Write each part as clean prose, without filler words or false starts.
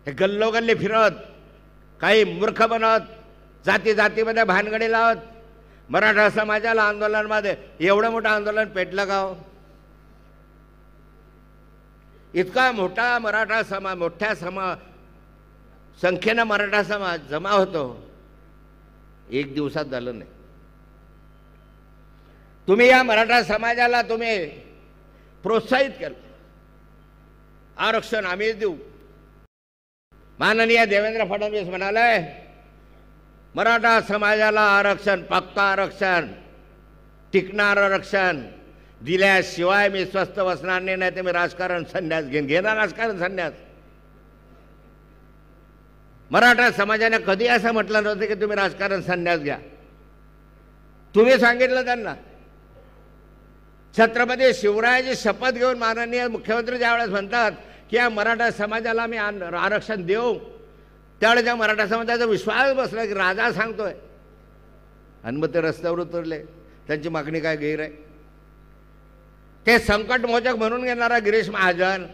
हे गल्लोगल्ली फिरत, काही मूर्ख बनत, जाती जातीमध्ये भानगडी लावत मराठा समाजाला आंदोलनामध्ये एवढं मोठं आंदोलन पेटलं का हो? इतका मोठा मराठा समाज, मोठ्या संख्येनं मराठा समाज जमा होतो, एक दिवसात झालं नाही. तुम्ही या मराठा समाजाला तुम्ही प्रोत्साहित केलं, आरक्षण आम्हीच देऊ. माननीय देवेंद्र फडणवीस म्हणाले मराठा समाजाला आरक्षण, पक्का आरक्षण, टिकणार आरक्षण दिल्याशिवाय मी स्वस्थ बसणार नाही, तर मी राजकारण संन्यास घेणार राजकारण संन्यास. मराठा समाजाने कधी असं म्हटलं नव्हतं की तुम्ही राजकारण संन्यास घ्या. तुम्ही सांगितलं त्यांना. छत्रपती शिवरायाची शपथ घेऊन माननीय मुख्यमंत्री ज्यावेळेस म्हणतात की या मराठा समाजाला मी आरक्षण देऊ, त्यावेळेस त्या मराठा समाजाचा विश्वास बसला की राजा सांगतोय, आणि मग ते रस्त्यावर उतरले. त्यांची मागणी काय गैर आहे? ते संकटमोचक म्हणून घेणारा गिरीश महाजन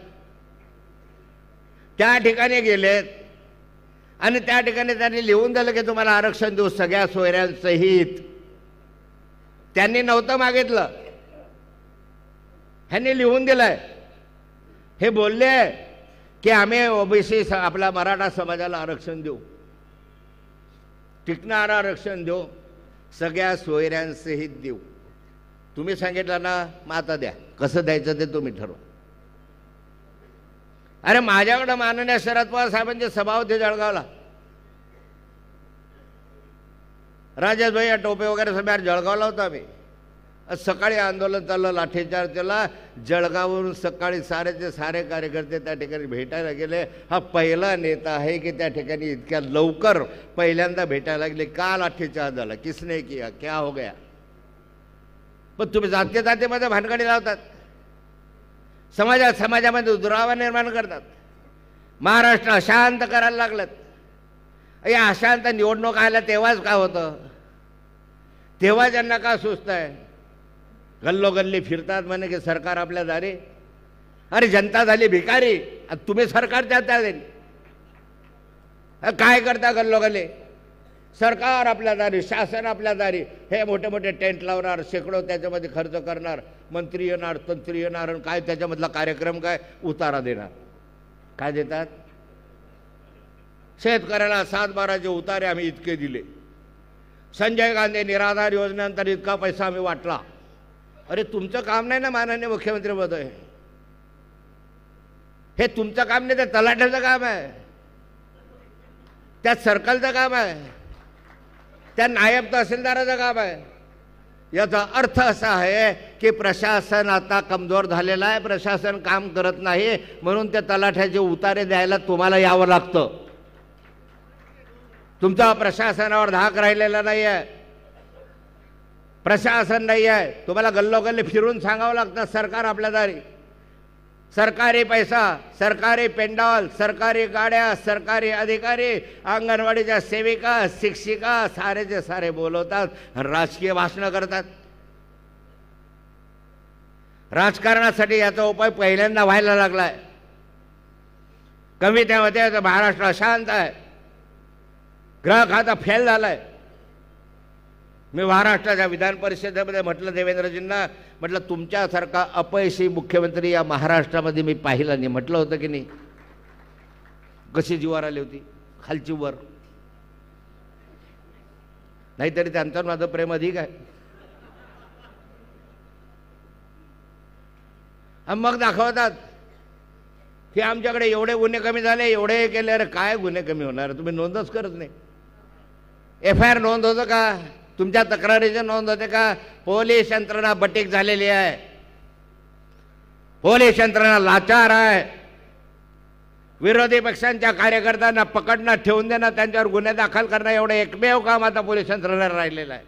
त्या ठिकाणी गेलेत आणि त्या ठिकाणी त्यांनी लिहून दिलं की तुम्हाला आरक्षण देऊ सगळ्या सोयऱ्यांसहित. त्यांनी नव्हतं मागितलं, ह्यांनी लिहून दिलंय. हे बोलले की आम्ही ओबीसी आपल्या मराठा समाजाला आरक्षण देऊ, टिकणारं आरक्षण देऊ, सगळ्या सोयऱ्यांसहित देऊ. तुम्ही सांगितलं ना, मग आता द्या. कसं द्यायचं ते तुम्ही ठरवा. अरे माझ्याकडं माननीय शरद पवार साहेबांची सभा होती जळगावला. राजेश भाई या टोपे वगैरे सभेवर जळगावला होता आम्ही. सकाळी आंदोलन चाललं, लाठीचार्ज केला. जळगाववरून सकाळी सारेचे सारे कार्यकर्ते त्या ठिकाणी भेटायला गेले. हा पहिला नेता आहे की त्या ठिकाणी इतक्या लवकर पहिल्यांदा भेटायला गेले. का लाठीचार्ज झाला, किसने किया, क्या हो गया? पण तुम्ही जाती जातीमध्ये भानगडी लावतात, समाजामध्ये दुरावा निर्माण करतात. महाराष्ट्र अशांत करायला लागलं. या अशांत निवडणूक आल्या तेव्हाच काय होतं? तेव्हा ज्यांना का सुचत आहे? गल्लोगल्ली फिरतात म्हणे की सरकार आपल्या दारी. अरे जनता झाली भिकारी, तुम्ही सरकारच्या दारी. काय करता गल्लोगल्ली? सरकार आपल्या दारी, शासन आपल्या दारी. हे मोठे मोठे टेंट लावणार, शेकडो त्याच्यामध्ये खर्च करणार, मंत्री येणार, तंत्री येणार, आणि काय त्याच्यामधला कार्यक्रम काय उतारा देणार. काय देतात? शेतकऱ्याला 7-12चे उतारे आम्ही इतके दिले. संजय गांधी निराधार योजनेनंतर इतका पैसा आम्ही वाटला. अरे तुमचं काम नाही ना माननीय मुख्यमंत्री महोदय, हे तुमचं काम नाही, ते तलाठ्याचं काम आहे, त्यात सर्कलचं काम आहे, त्या नायब तहसीलदाराचं काम आहे. याचा अर्थ असा आहे की प्रशासन आता कमजोर झालेला आहे, प्रशासन काम करत नाही, म्हणून त्या तलाठ्याचे उतारे द्यायला तुम्हाला यावं लागतं. तुमचा प्रशासनावर धाक राहिलेला नाही आहे, प्रशासन नाही आहे. तुम्हाला गल्लोगल्ली फिरून सांगावं लागतं सरकार आपल्या दारी. सरकारी पैसा, सरकारी पेंडॉल, सरकारी गाड्या, सरकारी अधिकारी, अंगणवाडीच्या सेविका, शिक्षिका सारेचे सारे बोलवतात, राजकीय भाषणं करतात. राजकारणासाठी याचा उपाय पहिल्यांदा व्हायला लागलाय. कमी त्यामध्ये महाराष्ट्र अशांत आहे, ग्रह खाता फेल झालाय. मी महाराष्ट्राच्या विधान परिषदेमध्ये म्हटलं देवेंद्रजींना, म्हटलं तुमच्यासारखा अपयशी मुख्यमंत्री या महाराष्ट्रामध्ये मी पाहिला नाही. म्हटलं होतं की नाही? कशी जीवावर आली होती, खालची वर. नाहीतरी त्यांचं माझं प्रेम अधिक आहे. मग दाखवतात की आमच्याकडे एवढे गुन्हे कमी झाले, एवढे केले. अरे काय गुन्हे कमी होणार? तुम्ही नोंदच करत नाही. FIR नोंद होतं का? तुमच्या तक्रारीची नोंद होते का? पोलीस यंत्रणा बटीक झालेली आहे, पोलीस यंत्रणा लाचार आहे. विरोधी पक्षांच्या कार्यकर्त्यांना पकडणं, ठेवून देणं, त्यांच्यावर गुन्हे दाखल करणं एवढं एकमेव काम आता पोलीस यंत्रणेला राहिलेलं आहे.